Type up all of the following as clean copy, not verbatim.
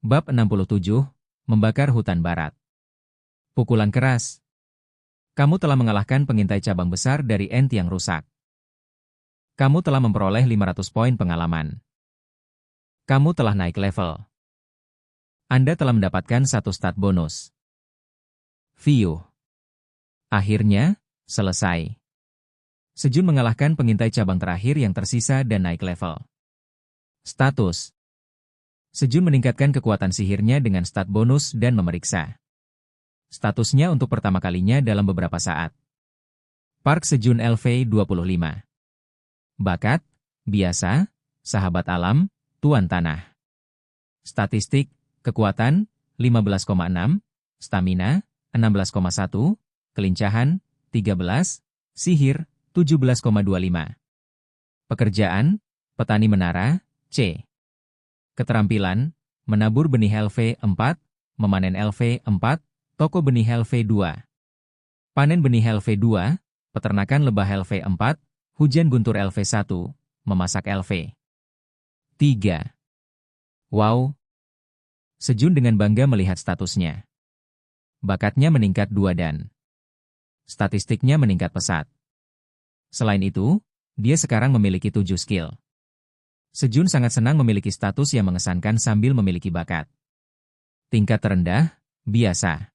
Bab 67, Membakar Hutan Barat. Pukulan keras. Kamu telah mengalahkan pengintai cabang besar dari Ent yang rusak. Kamu telah memperoleh 500 poin pengalaman. Kamu telah naik level. Anda telah mendapatkan satu stat bonus. View. Akhirnya, selesai. Sejun mengalahkan pengintai cabang terakhir yang tersisa dan naik level. Status. Sejun meningkatkan kekuatan sihirnya dengan stat bonus dan memeriksa statusnya untuk pertama kalinya dalam beberapa saat. Park Sejun LV25. Bakat, biasa, sahabat alam, tuan tanah. Statistik, kekuatan, 15,6, stamina, 16,1, kelincahan, 13, sihir, 17,25. Pekerjaan, petani menara, C. Keterampilan, menabur benih LV4, memanen LV4, toko benih LV2. Panen benih LV2, peternakan lebah LV4, hujan guntur LV1, memasak LV3. Wow! Sejun dengan bangga melihat statusnya. Bakatnya meningkat 2 dan statistiknya meningkat pesat. Selain itu, dia sekarang memiliki 7 skill. Sejun sangat senang memiliki status yang mengesankan sambil memiliki bakat. Tingkat terendah, biasa.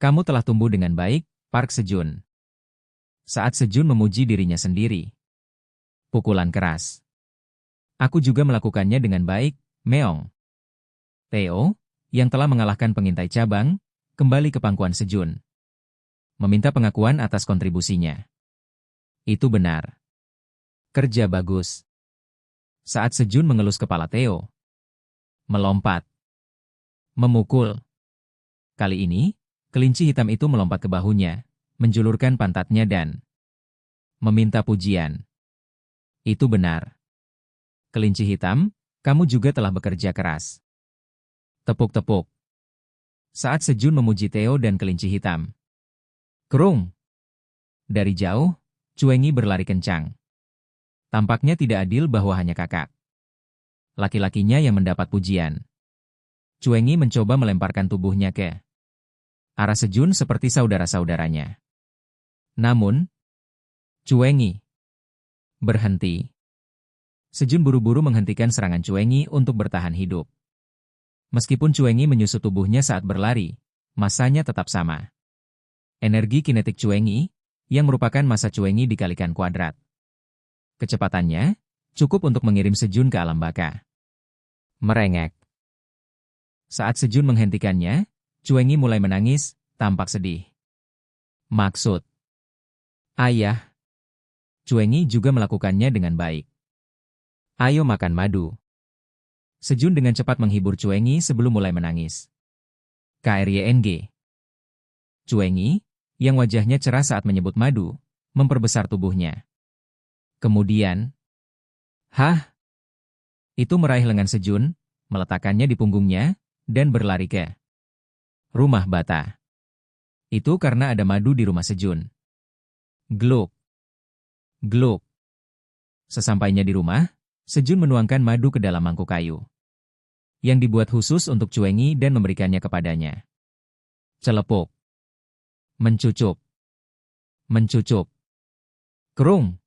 Kamu telah tumbuh dengan baik, Park Sejun. Saat Sejun memuji dirinya sendiri. Pukulan keras. Aku juga melakukannya dengan baik, Meong. Theo, yang telah mengalahkan pengintai cabang, kembali ke pangkuan Sejun. Meminta pengakuan atas kontribusinya. Itu benar. Kerja bagus. Saat Sejun mengelus kepala Theo. Melompat. Memukul. Kali ini, kelinci hitam itu melompat ke bahunya, menjulurkan pantatnya dan meminta pujian. Itu benar. Kelinci hitam, kamu juga telah bekerja keras. Tepuk-tepuk. Saat Sejun memuji Theo dan kelinci hitam. Kerung. Dari jauh, Cuengi berlari kencang. Tampaknya tidak adil bahwa hanya kakak laki-lakinya yang mendapat pujian. Cuengi mencoba melemparkan tubuhnya ke arah Sejun seperti saudara-saudaranya. Namun, Cuengi berhenti. Sejun buru-buru menghentikan serangan Cuengi untuk bertahan hidup. Meskipun Cuengi menyusut tubuhnya saat berlari, masanya tetap sama. Energi kinetik Cuengi, yang merupakan massa Cuengi dikalikan kuadrat. Kecepatannya cukup untuk mengirim Sejun ke alam baka. Merengek. Saat Sejun menghentikannya, Cuengi mulai menangis, tampak sedih. Maksud. Ayah. Cuengi juga melakukannya dengan baik. Ayo makan madu. Sejun dengan cepat menghibur Cuengi sebelum mulai menangis. KRYNG. Cuengi, yang wajahnya cerah saat menyebut madu, memperbesar tubuhnya. Kemudian, hah? Itu meraih lengan Sejun, meletakkannya di punggungnya, dan berlari ke rumah bata. Itu karena ada madu di rumah Sejun. Gluk. Gluk. Sesampainya di rumah, Sejun menuangkan madu ke dalam mangkuk kayu yang dibuat khusus untuk Cuengi dan memberikannya kepadanya. Celepuk. Mencucup. Mencucup. Kerung.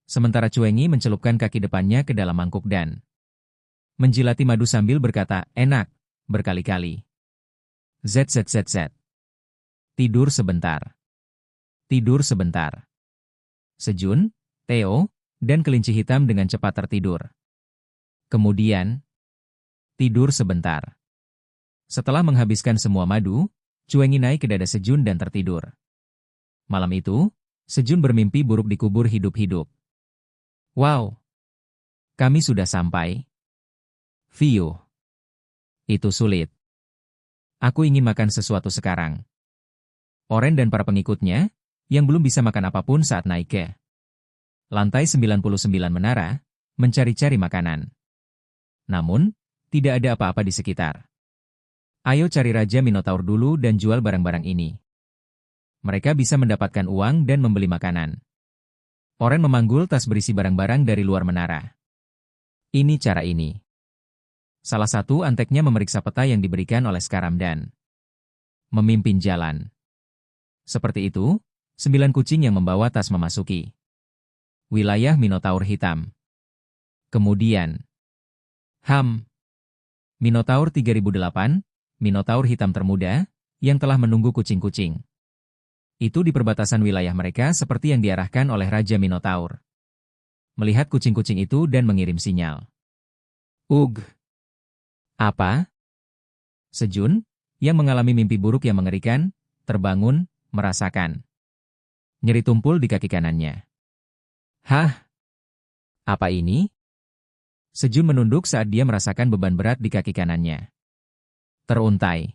Sementara Cuengi mencelupkan kaki depannya ke dalam mangkuk dan menjilati madu sambil berkata, enak, berkali-kali. ZZZZ. Tidur sebentar. Tidur sebentar. Sejun, Theo, dan kelinci hitam dengan cepat tertidur. Kemudian, tidur sebentar. Setelah menghabiskan semua madu, Cuengi naik ke dada Sejun dan tertidur. Malam itu, Sejun bermimpi buruk dikubur hidup-hidup. Wow! Kami sudah sampai. View. Itu sulit. Aku ingin makan sesuatu sekarang. Oren dan para pengikutnya, yang belum bisa makan apapun saat naik ke lantai 99 menara, mencari-cari makanan. Namun, tidak ada apa-apa di sekitar. Ayo cari Raja Minotaur dulu dan jual barang-barang ini. Mereka bisa mendapatkan uang dan membeli makanan. Oren memanggul tas berisi barang-barang dari luar menara. Ini cara ini. Salah satu anteknya memeriksa peta yang diberikan oleh Skaram dan memimpin jalan. Seperti itu, 9 kucing yang membawa tas memasuki wilayah Minotaur hitam. Kemudian, Minotaur 3008, Minotaur hitam termuda, yang telah menunggu kucing-kucing. Itu di perbatasan wilayah mereka seperti yang diarahkan oleh Raja Minotaur. Melihat kucing-kucing itu dan mengirim sinyal. Ugh! Apa? Sejun, yang mengalami mimpi buruk yang mengerikan, terbangun, merasakan nyeri tumpul di kaki kanannya. Hah? Apa ini? Sejun menunduk saat dia merasakan beban berat di kaki kanannya. Teruntai.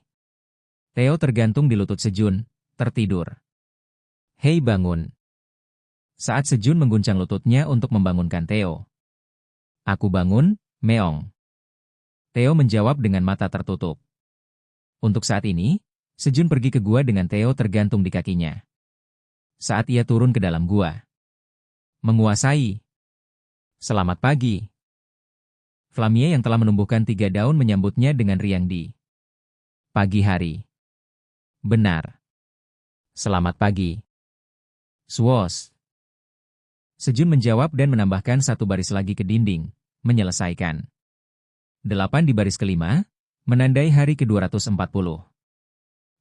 Theo tergantung di lutut Sejun, tertidur. Hei bangun. Saat Sejun mengguncang lututnya untuk membangunkan Theo. Aku bangun, meong. Theo menjawab dengan mata tertutup. Untuk saat ini, Sejun pergi ke gua dengan Theo tergantung di kakinya. Saat ia turun ke dalam gua. Menguasai. Selamat pagi. Flamie yang telah menumbuhkan 3 daun menyambutnya dengan riang di pagi hari. Benar. Selamat pagi. Swoosh. Sejun menjawab dan menambahkan 1 baris lagi ke dinding, menyelesaikan. 8 di baris kelima, menandai hari ke-240.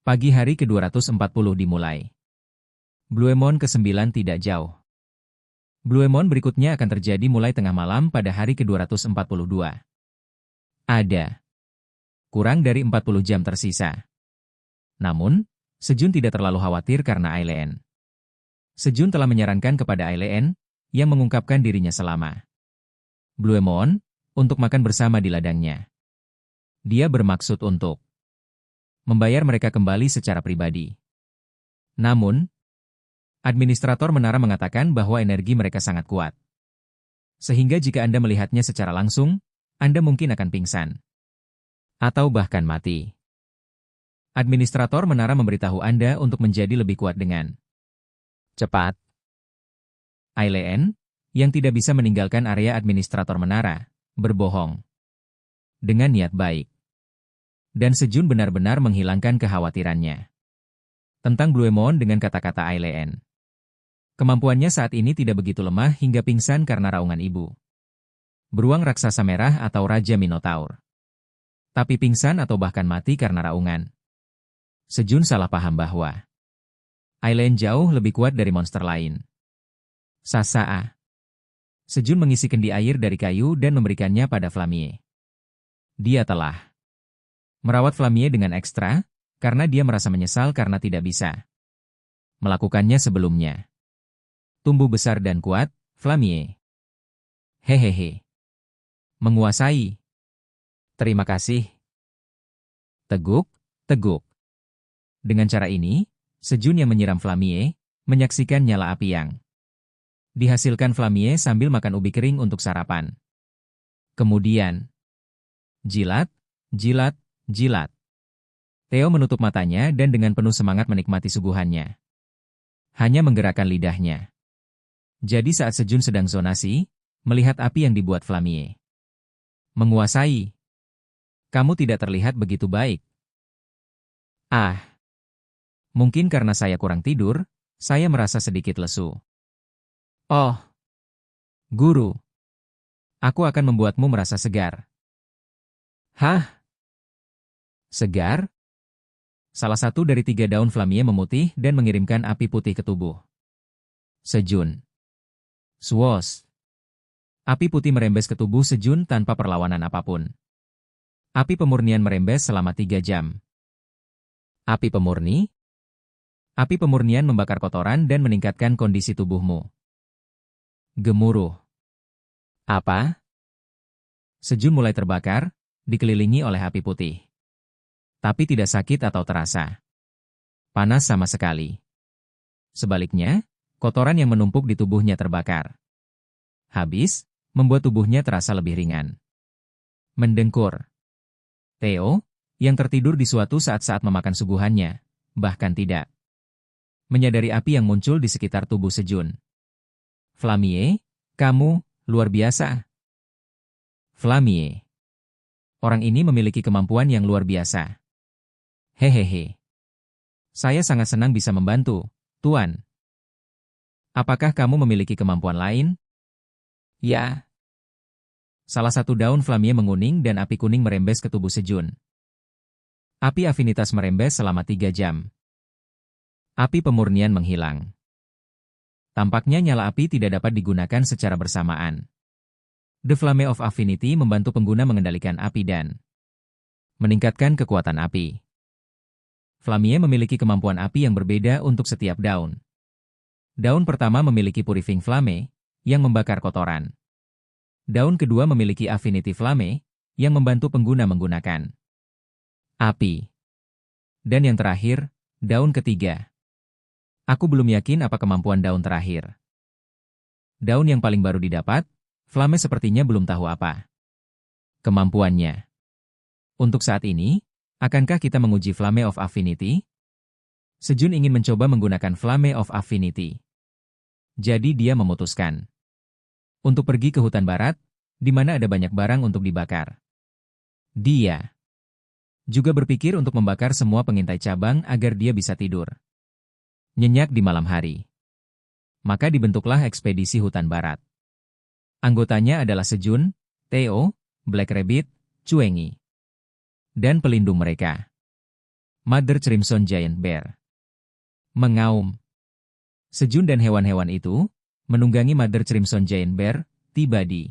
Pagi hari ke-240 dimulai. Bluemon ke-9 tidak jauh. Bluemon berikutnya akan terjadi mulai tengah malam pada hari ke-242. Ada kurang dari 40 jam tersisa. Namun, Sejun tidak terlalu khawatir karena Aileen. Sejun telah menyarankan kepada Aileen, yang mengungkapkan dirinya selama Bluemon, untuk makan bersama di ladangnya. Dia bermaksud untuk membayar mereka kembali secara pribadi. Namun, administrator menara mengatakan bahwa energi mereka sangat kuat. Sehingga jika Anda melihatnya secara langsung, Anda mungkin akan pingsan. Atau bahkan mati. Administrator menara memberitahu Anda untuk menjadi lebih kuat dengan cepat. Aileen, yang tidak bisa meninggalkan area administrator menara, berbohong. Dengan niat baik. Dan Sejun benar-benar menghilangkan kekhawatirannya tentang Bluemon dengan kata-kata Aileen. Kemampuannya saat ini tidak begitu lemah hingga pingsan karena raungan ibu beruang raksasa merah atau Raja Minotaur. Tapi pingsan atau bahkan mati karena raungan. Sejun salah paham bahwa Aileen jauh lebih kuat dari monster lain. Sasaa. Sejun mengisi kendi air dari kayu dan memberikannya pada Flamie. Dia telah merawat Flamie dengan ekstra, karena dia merasa menyesal karena tidak bisa melakukannya sebelumnya. Tumbuh besar dan kuat, Flamie. Hehehe. Menguasai. Terima kasih. Teguk, teguk. Dengan cara ini, Sejun yang menyiram Flamie, menyaksikan nyala api yang dihasilkan Flamie sambil makan ubi kering untuk sarapan. Kemudian, jilat, jilat, jilat. Theo menutup matanya dan dengan penuh semangat menikmati suguhannya. Hanya menggerakkan lidahnya. Jadi saat Sejun sedang zonasi, melihat api yang dibuat Flamie. Menguasai. Kamu tidak terlihat begitu baik. Ah. Mungkin karena saya kurang tidur, saya merasa sedikit lesu. Oh. Guru. Aku akan membuatmu merasa segar. Hah? Segar? Salah satu dari 3 daun Flamie memutih dan mengirimkan api putih ke tubuh Sejun. Swoosh. Api putih merembes ke tubuh Sejun tanpa perlawanan apapun. Api pemurnian merembes selama 3 jam. Api pemurni? Api pemurnian membakar kotoran dan meningkatkan kondisi tubuhmu. Gemuruh. Apa? Sejun mulai terbakar, dikelilingi oleh api putih. Tapi tidak sakit atau terasa panas sama sekali. Sebaliknya, kotoran yang menumpuk di tubuhnya terbakar. Habis, membuat tubuhnya terasa lebih ringan. Mendengkur. Theo, yang tertidur di suatu saat-saat memakan suguhannya, bahkan tidak menyadari api yang muncul di sekitar tubuh Sejun. Flamie, kamu, luar biasa. Flamie. Orang ini memiliki kemampuan yang luar biasa. Hehehe. Saya sangat senang bisa membantu, Tuan. Apakah kamu memiliki kemampuan lain? Ya. Salah satu daun flamie menguning dan api kuning merembes ke tubuh Sejun. Api afinitas merembes selama 3 jam. Api pemurnian menghilang. Tampaknya nyala api tidak dapat digunakan secara bersamaan. The Flame of Affinity membantu pengguna mengendalikan api dan meningkatkan kekuatan api. Flamie memiliki kemampuan api yang berbeda untuk setiap daun. Daun pertama memiliki Purifying Flame, yang membakar kotoran. Daun kedua memiliki Affinity Flame, yang membantu pengguna menggunakan api. Dan yang terakhir, daun ketiga. Aku belum yakin apa kemampuan daun terakhir. Daun yang paling baru didapat, Flame sepertinya belum tahu apa kemampuannya. Untuk saat ini, akankah kita menguji Flame of Affinity? Sejun ingin mencoba menggunakan Flame of Affinity. Jadi dia memutuskan untuk pergi ke hutan barat, di mana ada banyak barang untuk dibakar. Dia juga berpikir untuk membakar semua pengintai cabang agar dia bisa tidur nyenyak di malam hari. Maka dibentuklah ekspedisi hutan barat. Anggotanya adalah Sejun, Theo, Black Rabbit, Cuengi, dan pelindung mereka, Mother Crimson Giant Bear. Mengaum. Sejun dan hewan-hewan itu menunggangi Mother Crimson Giant Bear tiba di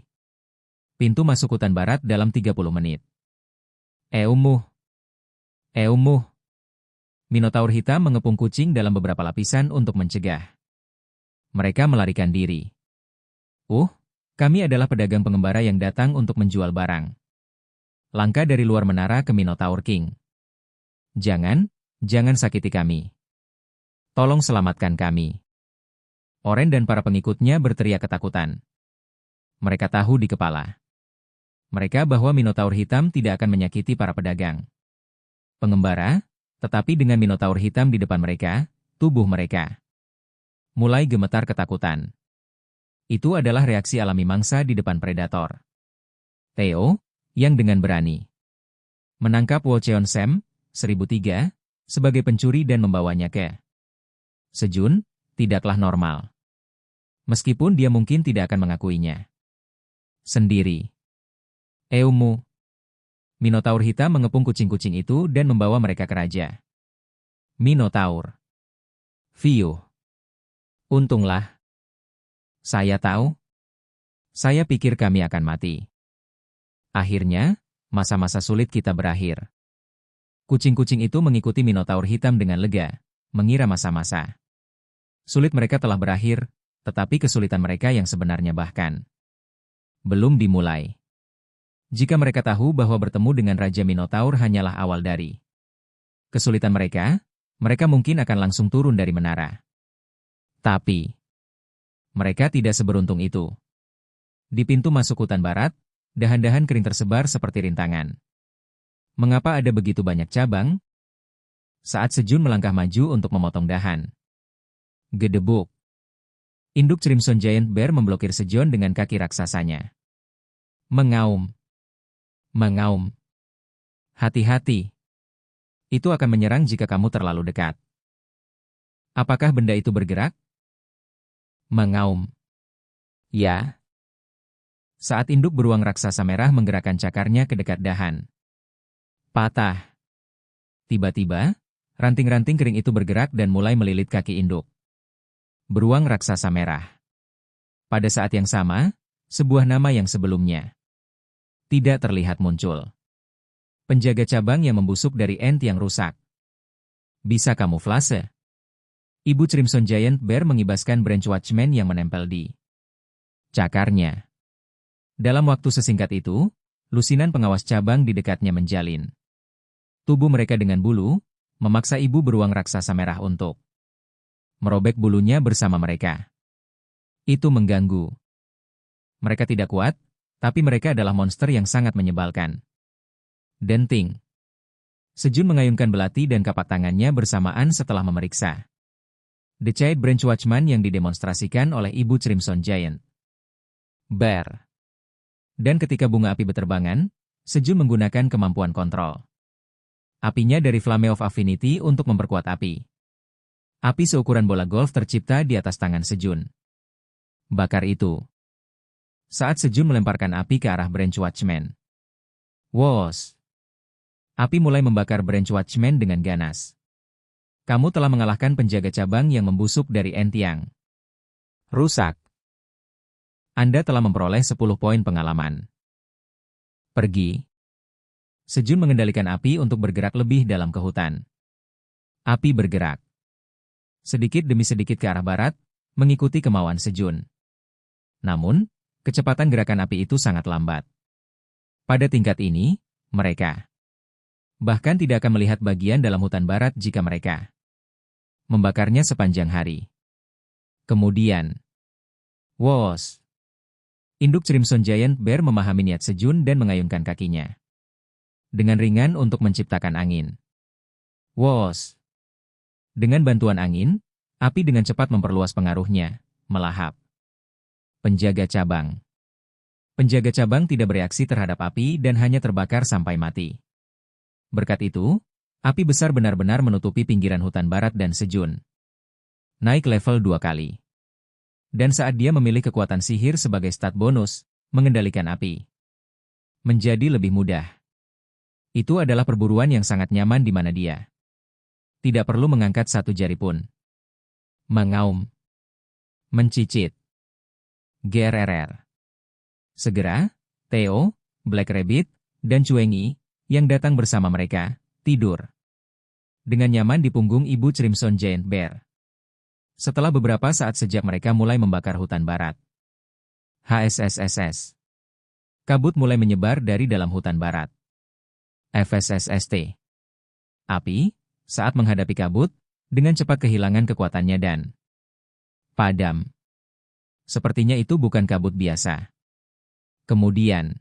pintu masuk hutan barat dalam 30 menit. Eumuh. Eumuh. Minotaur hitam mengepung kucing dalam beberapa lapisan untuk mencegah mereka melarikan diri. Kami adalah pedagang pengembara yang datang untuk menjual barang. Langkah dari luar menara ke Minotaur King. Jangan sakiti kami. Tolong selamatkan kami. Oren dan para pengikutnya berteriak ketakutan. Mereka tahu di kepala mereka bahwa Minotaur hitam tidak akan menyakiti para pedagang pengembara, tetapi dengan Minotaur hitam di depan mereka, tubuh mereka mulai gemetar ketakutan. Itu adalah reaksi alami mangsa di depan predator. Theo, yang dengan berani menangkap Wocheon Sam, 1003, sebagai pencuri dan membawanya ke Sejun, tidaklah normal. Meskipun dia mungkin tidak akan mengakuinya sendiri. Eumu. Minotaur hitam mengepung kucing-kucing itu dan membawa mereka ke raja Minotaur. Fiuh. Untunglah. Saya tahu. Saya pikir kami akan mati. Akhirnya, masa-masa sulit kita berakhir. Kucing-kucing itu mengikuti Minotaur hitam dengan lega, mengira masa-masa sulit mereka telah berakhir, tetapi kesulitan mereka yang sebenarnya bahkan belum dimulai. Jika mereka tahu bahwa bertemu dengan Raja Minotaur hanyalah awal dari kesulitan mereka, mereka mungkin akan langsung turun dari menara. Tapi mereka tidak seberuntung itu. Di pintu masuk hutan barat, dahan-dahan kering tersebar seperti rintangan. Mengapa ada begitu banyak cabang? Saat Sejun melangkah maju untuk memotong dahan. Gedebuk. Induk Crimson Giant Bear memblokir Sejun dengan kaki raksasanya. Mengaum. Mengaum. Hati-hati. Itu akan menyerang jika kamu terlalu dekat. Apakah benda itu bergerak? Mengaum. Ya. Saat induk beruang raksasa merah menggerakkan cakarnya ke dekat dahan. Patah. Tiba-tiba, ranting-ranting kering itu bergerak dan mulai melilit kaki induk beruang raksasa merah. Pada saat yang sama, sebuah nama yang sebelumnya tidak terlihat muncul. Penjaga cabang yang membusuk dari ent yang rusak. Bisa kamuflase. Ibu Crimson Giant Bear mengibaskan Branch Watchman yang menempel di cakarnya. Dalam waktu sesingkat itu, lusinan pengawas cabang di dekatnya menjalin tubuh mereka dengan bulu, memaksa ibu beruang raksasa merah untuk merobek bulunya bersama mereka. Itu mengganggu. Mereka tidak kuat, tapi mereka adalah monster yang sangat menyebalkan. Denting. Sejun mengayunkan belati dan kapak tangannya bersamaan setelah memeriksa The Chait Branch Watchman yang didemonstrasikan oleh Ibu Crimson Giant Bear. Dan ketika bunga api beterbangan, Sejun menggunakan kemampuan kontrol apinya dari Flame of Affinity untuk memperkuat api. Api seukuran bola golf tercipta di atas tangan Sejun. Bakar itu. Saat Sejun melemparkan api ke arah Branch Watchman. Wos! Api mulai membakar Branch Watchman dengan ganas. Kamu telah mengalahkan penjaga cabang yang membusuk dari Entiang. Rusak. Anda telah memperoleh 10 poin pengalaman. Pergi. Sejun mengendalikan api untuk bergerak lebih dalam ke hutan. Api bergerak. Sedikit demi sedikit ke arah barat, mengikuti kemauan Sejun. Namun, kecepatan gerakan api itu sangat lambat. Pada tingkat ini, mereka bahkan tidak akan melihat bagian dalam hutan barat jika mereka membakarnya sepanjang hari. Kemudian, wos! Induk Crimson Giant Bear memahami niat Sejun dan mengayunkan kakinya dengan ringan untuk menciptakan angin. Wos! Dengan bantuan angin, api dengan cepat memperluas pengaruhnya, melahap penjaga cabang. Penjaga cabang tidak bereaksi terhadap api dan hanya terbakar sampai mati. Berkat itu, api besar benar-benar menutupi pinggiran hutan barat dan Sejun naik level 2 kali. Dan saat dia memilih kekuatan sihir sebagai stat bonus, mengendalikan api menjadi lebih mudah. Itu adalah perburuan yang sangat nyaman di mana dia tidak perlu mengangkat satu jari pun. Mengaum. Mencicit. GRRR. Segera, Theo, Black Rabbit, dan Cuengi, yang datang bersama mereka, tidur dengan nyaman di punggung ibu Crimson Giant Bear. Setelah beberapa saat sejak mereka mulai membakar hutan barat. HSSSS. Kabut mulai menyebar dari dalam hutan barat. FSSST. Api, saat menghadapi kabut, dengan cepat kehilangan kekuatannya dan padam. Sepertinya itu bukan kabut biasa. Kemudian,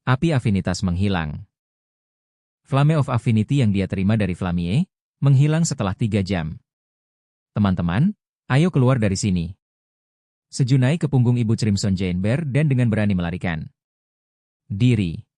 api afinitas menghilang. Flame of Affinity yang dia terima dari Flamie, menghilang setelah 3 jam. Teman-teman, ayo keluar dari sini. Sejun naik ke punggung ibu Crimson Giant Bear dan dengan berani melarikan diri.